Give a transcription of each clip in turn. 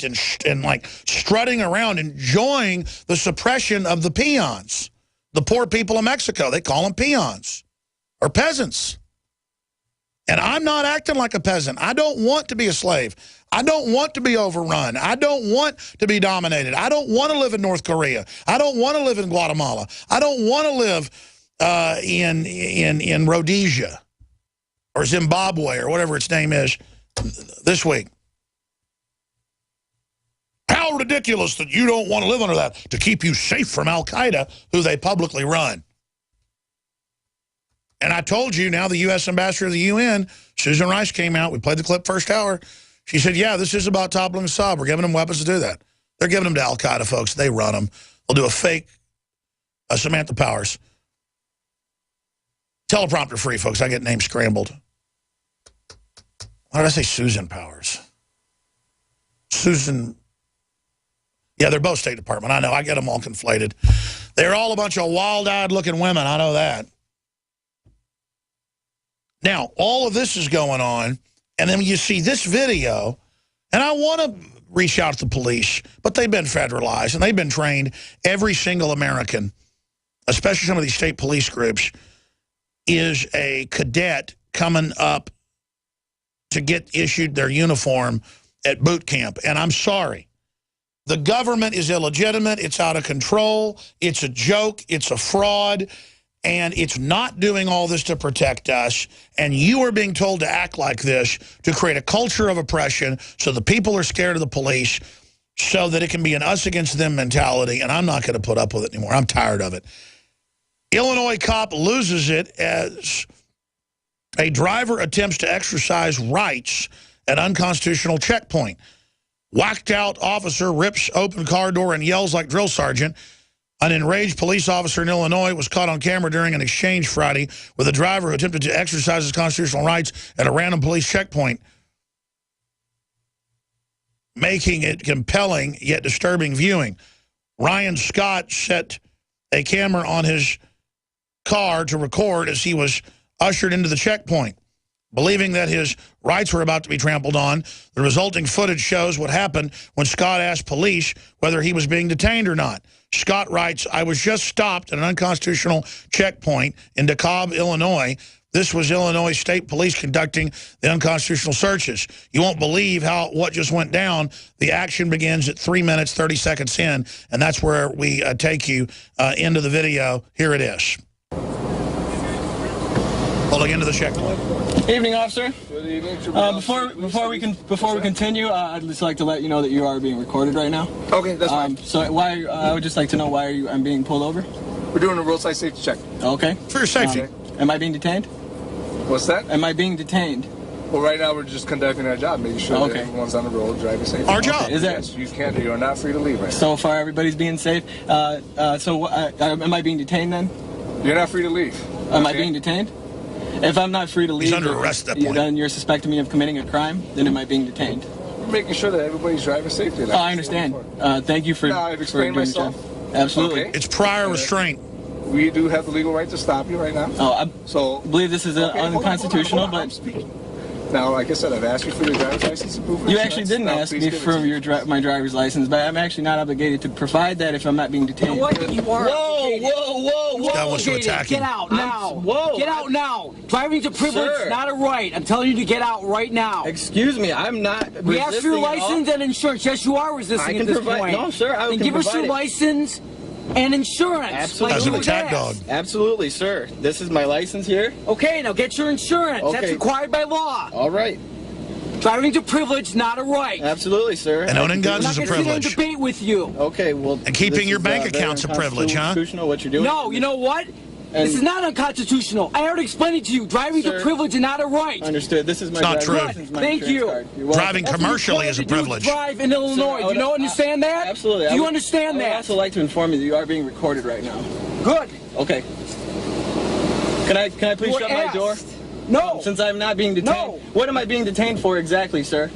and like strutting around, enjoying the suppression of the peons, the poor people of Mexico. They call them peons or peasants. And I'm not acting like a peasant. I don't want to be a slave. I don't want to be overrun. I don't want to be dominated. I don't want to live in North Korea. I don't want to live in Guatemala. I don't want to live in Rhodesia or Zimbabwe or whatever its name is this week. How ridiculous that you don't want to live under that to keep you safe from Al-Qaeda, who they publicly run. And I told you, now the U.S. ambassador of the UN, Susan Rice, came out. We played the clip first hour. She said, yeah, this is about toppling Assad. We're giving them weapons to do that. They're giving them to Al-Qaeda, folks. They run them. They'll do a fake Samantha Powers. Teleprompter free, folks. I get names scrambled. Why did I say Susan Powers? Susan. Yeah, they're both State Department. I know. I get them all conflated. They're all a bunch of wild-eyed looking women. I know that. Now, all of this is going on, and then you see this video, and I want to reach out to the police, but they've been federalized, and they've been trained. Every single American, especially some of these state police groups, is a cadet coming up to get issued their uniform at boot camp. And I'm sorry. The government is illegitimate. It's out of control. It's a joke. It's a fraud. And it's not doing all this to protect us. And you are being told to act like this to create a culture of oppression so the people are scared of the police so that it can be an us against them mentality. And I'm not going to put up with it anymore. I'm tired of it. Illinois cop loses it as a driver attempts to exercise rights at unconstitutional checkpoint. Whacked out officer rips open car door and yells like drill sergeant. An enraged police officer in Illinois was caught on camera during an exchange Friday with a driver who attempted to exercise his constitutional rights at a random police checkpoint, making it compelling yet disturbing viewing. Ryan Scott set a camera on his car to record as he was ushered into the checkpoint. Believing that his rights were about to be trampled on, the resulting footage shows what happened when Scott asked police whether he was being detained or not. Scott writes, I was just stopped at an unconstitutional checkpoint in DeKalb, Illinois. This was Illinois State Police conducting the unconstitutional searches. You won't believe what just went down. The action begins at 3 minutes, 30 seconds in, and that's where we take you into the video. Here it is. Pulling into the checkpoint. Evening, officer. Good evening. Before we continue, I'd just like to let you know that you are being recorded right now. Okay, that's fine. So I would just like to know why I'm being pulled over. We're doing a roadside safety check. Okay. For your safety. Am I being detained? What's that? Am I being detained? Well, right now we're just conducting our job, making sure that everyone's on the road driving safely. Our job. Is that? Yes, you are not free to leave right now. So far, everybody's being safe. Am I being detained then? You're not free to leave. Am I being detained? If I'm not free to leave, he's under arrest at that point. Then you're suspecting me of committing a crime. Then am I being detained? We're making sure that everybody's driving safely. Oh, I understand. Thank you for. No, I've explained myself. Absolutely. Okay. It's prior restraint. We do have the legal right to stop you right now. Oh, I believe this is unconstitutional, but. Now, like I said, I've asked you for your driver's license and proof of You actually didn't ask me for my driver's license, but I'm actually not obligated to provide that if I'm not being detained. You know what? You are. Whoa! This guy wants to attack him. Get out now. Whoa! Get out now. Driving's a privilege, Sir. not a right. I'm telling you to get out right now. Excuse me, I'm not. We asked for your license and insurance. Yes, you are resisting at this point. No, sir, I can give us your license and insurance. Absolutely. As an attack dog. Absolutely, sir. This is my license here. Okay, now get your insurance. Okay. That's required by law. All right. Driving's a privilege, not a right. Absolutely, sir. And owning guns is a I'm not going to privilege. sit and debate with you. Okay, well. And keeping your bank account's a privilege, huh? What you're doing? No, you know what? This is not unconstitutional. I already explained it to you. Driving's a privilege and not a right. Understood. This is my It's not true. license, my Thank you. card. Driving commercially is a privilege. Drive in Illinois. Do you understand that? Absolutely. Do you understand I would that? also like to inform you that you are being recorded right now. Good. Okay. Can I please shut my door? No. Since I'm not being detained. No. What am I being detained for exactly, sir?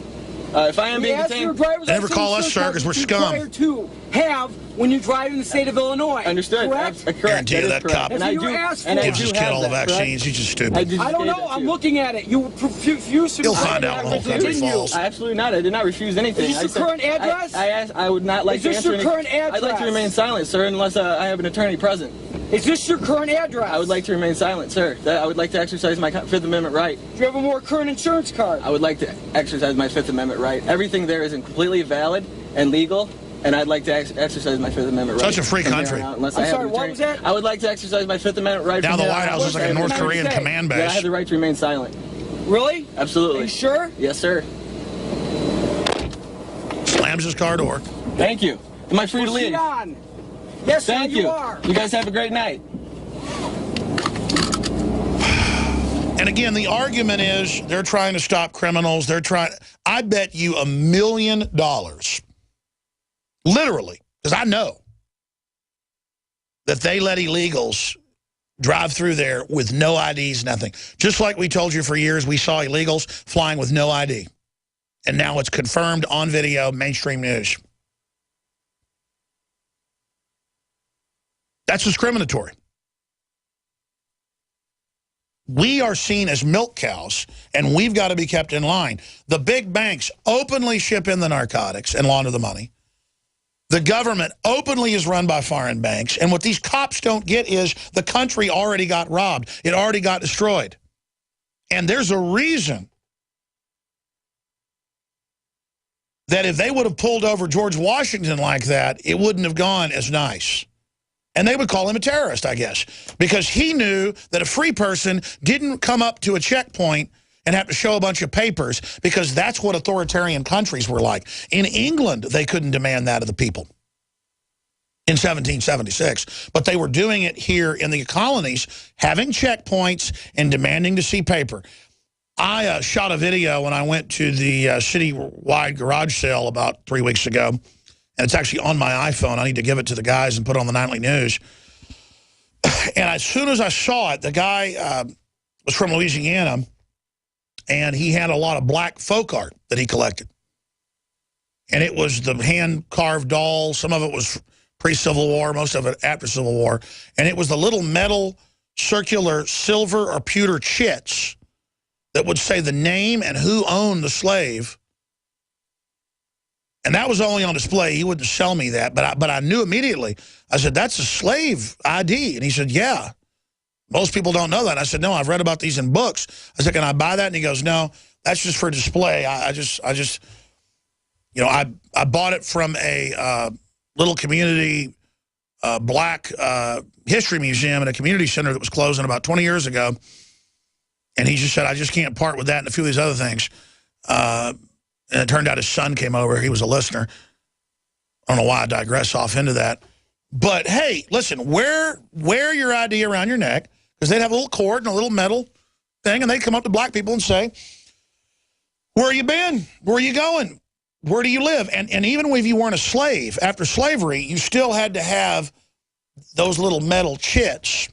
If I am being detained, never call us sir because we're scum. To have when you drive in the state of Illinois. Understood. Correct? I guarantee you that cop And I do ask for gives his kid all the vaccines. He's just stupid. I don't know. I'm looking at it. You refuse to. You'll find out when the whole country falls. Absolutely not. I did not refuse anything. Is this your current address? I asked. I would not like to answer. Is this your current address? I'd like to remain silent, sir, unless I have an attorney present. Is this your current address? I would like to remain silent, sir. I would like to exercise my Fifth Amendment right. Do you have a more current insurance card? I would like to exercise my Fifth Amendment right. Everything there is completely valid and legal, and I'd like to exercise my Fifth Amendment right. Such a free country. I'm sorry, what was that? I would like to exercise my Fifth Amendment right. Now the White House is like a North Korean command base. Yeah, I have the right to remain silent. Really? Absolutely. Are you sure? Yes, sir. Slams his car door. Thank you. Am I free to leave? On. Yes, Thank sir, you are. You guys have a great night. And again, the argument is they're trying to stop criminals. They're trying. I bet you $1 million, literally, because I know that they let illegals drive through there with no IDs, nothing. Just like we told you for years, we saw illegals flying with no ID. And now it's confirmed on video, mainstream news. That's discriminatory. We are seen as milk cows, and we've got to be kept in line. The big banks openly ship in the narcotics and launder the money. The government openly is run by foreign banks, and what these cops don't get is the country already got robbed. It already got destroyed. And there's a reason that if they would have pulled over George Washington like that, it wouldn't have gone as nice. And they would call him a terrorist, I guess, because he knew that a free person didn't come up to a checkpoint and have to show a bunch of papers, because that's what authoritarian countries were like. In England, they couldn't demand that of the people in 1776, but they were doing it here in the colonies, having checkpoints and demanding to see paper. I shot a video when I went to the citywide garage sale about 3 weeks ago. And it's actually on my iPhone. I need to give it to the guys and put it on the nightly news. And as soon as I saw it, the guy was from Louisiana, and he had a lot of black folk art that he collected. And it was the hand-carved dolls. Some of it was pre-Civil War, most of it after Civil War. And it was the little metal, circular, silver or pewter chits that would say the name and who owned the slave. And that was only on display. He wouldn't sell me that, but I knew immediately. I said, that's a slave ID. And he said, yeah. Most people don't know that. I said, no, I've read about these in books. I said, can I buy that? And he goes, no, that's just for display. I just, you know, I bought it from a little community black history museum at a community center that was closing about 20 years ago. And he just said, I just can't part with that and a few of these other things. And it turned out his son came over. He was a listener. I don't know why I digress off into that. But, hey, listen, wear your ID around your neck, because they'd have a little cord and a little metal thing, and they'd come up to black people and say, where you been? Where are you going? Where do you live? And even if you weren't a slave, after slavery, you still had to have those little metal chits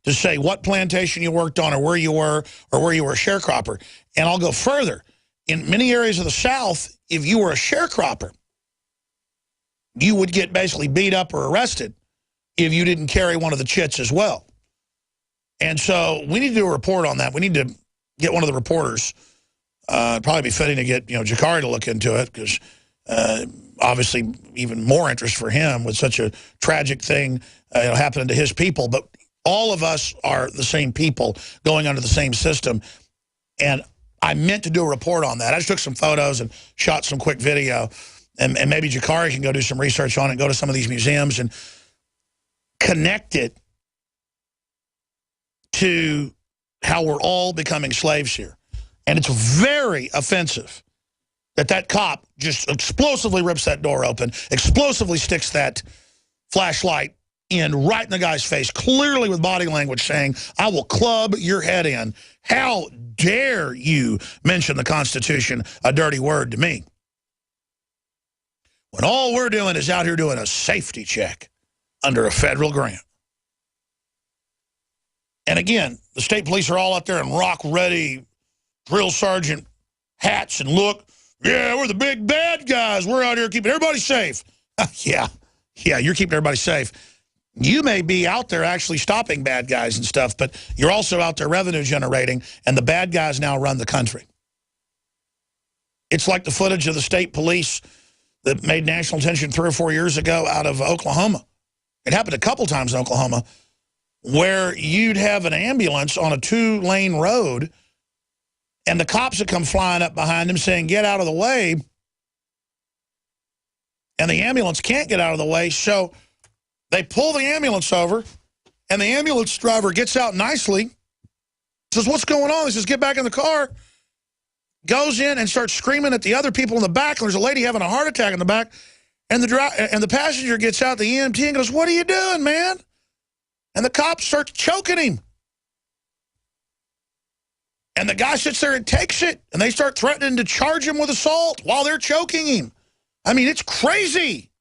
to say what plantation you worked on or where you were a sharecropper. And I'll go further. In many areas of the South, if you were a sharecropper, you would get basically beat up or arrested if you didn't carry one of the chits as well. And so we need to do a report on that. We need to get one of the reporters. It'd probably be fitting to get Jakari to look into it, because obviously even more interest for him with such a tragic thing happening to his people. But all of us are the same people going under the same system. And I meant to do a report on that. I just took some photos and shot some quick video. And maybe Jakari can go do some research on it and go to some of these museums and connect it to how we're all becoming slaves here. And it's very offensive that cop just explosively rips that door open, explosively sticks that flashlight right in the guy's face, clearly with body language saying, I will club your head in. How dare you mention the Constitution a dirty word to me? When all we're doing is out here doing a safety check under a federal grant. And again, the state police are all out there in rock ready, drill sergeant hats and look, yeah, we're the big bad guys. We're out here keeping everybody safe. Yeah, you're keeping everybody safe. You may be out there actually stopping bad guys and stuff, but you're also out there revenue generating, and the bad guys now run the country. It's like the footage of the state police that made national attention 3 or 4 years ago out of Oklahoma. It happened a couple times in Oklahoma where you'd have an ambulance on a 2-lane road and the cops would come flying up behind them saying, get out of the way. And the ambulance can't get out of the way, so they pull the ambulance over, and the ambulance driver gets out nicely, says, what's going on? He says, get back in the car. Goes in and starts screaming at the other people in the back. There's a lady having a heart attack in the back. And the passenger gets out, the EMT, and goes, what are you doing, man? And the cop starts choking him. And the guy sits there and takes it, and they start threatening to charge him with assault while they're choking him. I mean, it's crazy.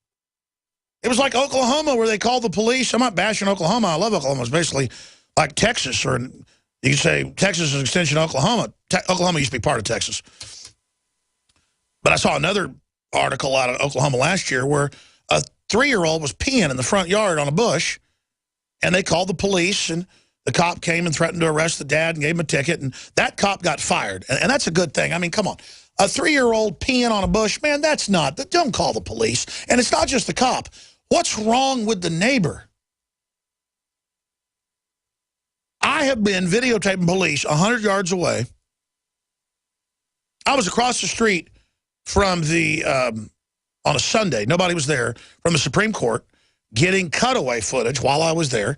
It was like Oklahoma where they called the police. I'm not bashing Oklahoma. I love Oklahoma. It's basically like Texas, or you could say Texas is an extension of Oklahoma. Oklahoma used to be part of Texas. But I saw another article out of Oklahoma last year where a 3-year-old was peeing in the front yard on a bush, and they called the police, and the cop came and threatened to arrest the dad and gave him a ticket, and that cop got fired. And that's a good thing. I mean, come on. A 3-year-old peeing on a bush, man, don't call the police. And it's not just the cop. What's wrong with the neighbor? I have been videotaping police 100 yards away. I was across the street from the, on a Sunday, nobody was there, from the Supreme Court, getting cutaway footage while I was there.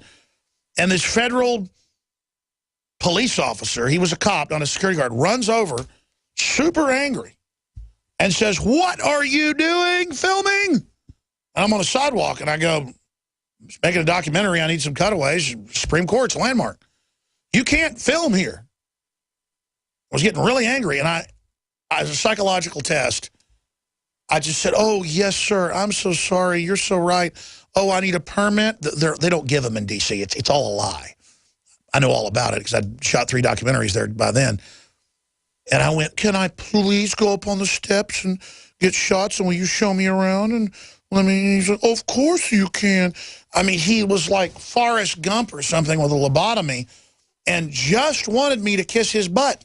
And this federal police officer, he was a cop, not a security guard, runs over, super angry, and says, what are you doing filming? And I'm on a sidewalk, and I go, making a documentary, I need some cutaways. Supreme Court's a landmark. You can't film here. I was getting really angry, and I as a psychological test, I just said, oh, yes, sir, I'm so sorry. You're so right. Oh, I need a permit. They don't give them in D.C. It's all a lie. I know all about it because I'd shot 3 documentaries there by then. And I went, can I please go up on the steps and get shots, and will you show me around? And he said, oh, of course you can. I mean, he was like Forrest Gump or something with a lobotomy and just wanted me to kiss his butt.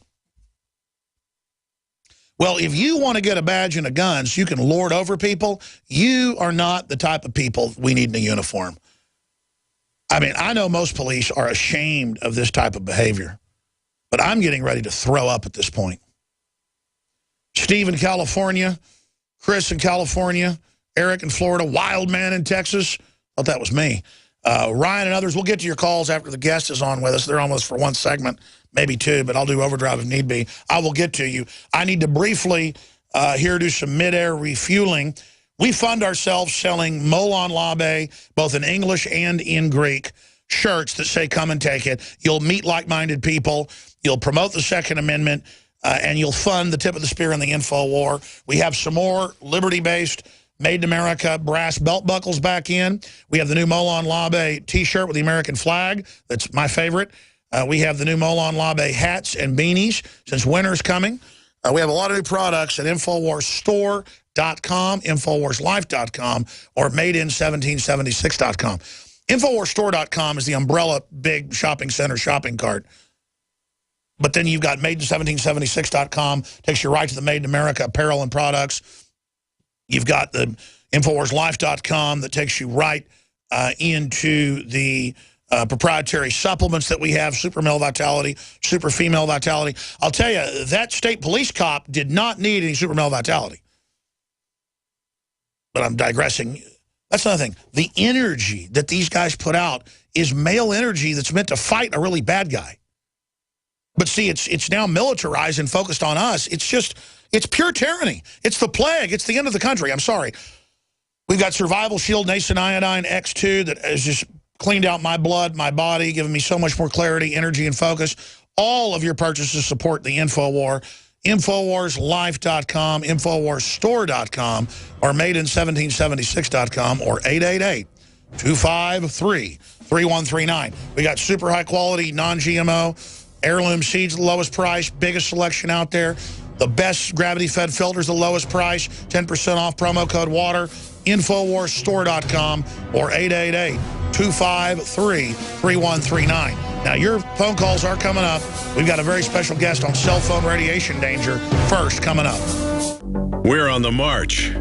Well, if you want to get a badge and a gun so you can lord over people, you are not the type of people we need in a uniform. I mean, I know most police are ashamed of this type of behavior, but I'm getting ready to throw up at this point. Steve in California, Chris in California, Eric in Florida, Wild Man in Texas. Thought that was me. Ryan and others, we'll get to your calls after the guest is on with us. They're almost for 1 segment, maybe 2, but I'll do overdrive if need be. I will get to you. I need to briefly here do some mid-air refueling. We fund ourselves selling Molon Labe, both in English and in Greek, shirts that say, come and take it. You'll meet like-minded people. You'll promote the Second Amendment, and you'll fund the tip of the spear in the info war. We have some more liberty-based Made in America brass belt buckles back in. We have the new Molon Labe T-shirt with the American flag. That's my favorite. We have the new Molon Labe hats and beanies since winter's coming. We have a lot of new products at InfoWarsStore.com, InfoWarsLife.com, or MadeIn1776.com. InfoWarsStore.com is the umbrella big shopping center shopping cart. But then you've got MadeIn1776.com, takes you right to the Made in America apparel and products. You've got the InfoWarsLife.com that takes you right into the proprietary supplements that we have, Super Male Vitality, Super Female Vitality. I'll tell you, that state police cop did not need any Super Male Vitality. But I'm digressing. That's another thing. The energy that these guys put out is male energy that's meant to fight a really bad guy. But see, it's now militarized and focused on us. It's pure tyranny. It's the plague. It's the end of the country. I'm sorry. We've got Survival Shield Nascent Iodine X2 that has just cleaned out my blood, my body, giving me so much more clarity, energy, and focus. All of your purchases support the InfoWar. InfoWarsLife.com, InfoWarsStore.com, or MadeIn1776.com, or 888-253-3139. We got super high quality, non-GMO, heirloom seeds, the lowest price, biggest selection out there. The best gravity-fed filters, the lowest price, 10% off, promo code WATER, InfoWarsStore.com or 888-253-3139. Now, your phone calls are coming up. We've got a very special guest on cell phone radiation danger first coming up. We're on the march.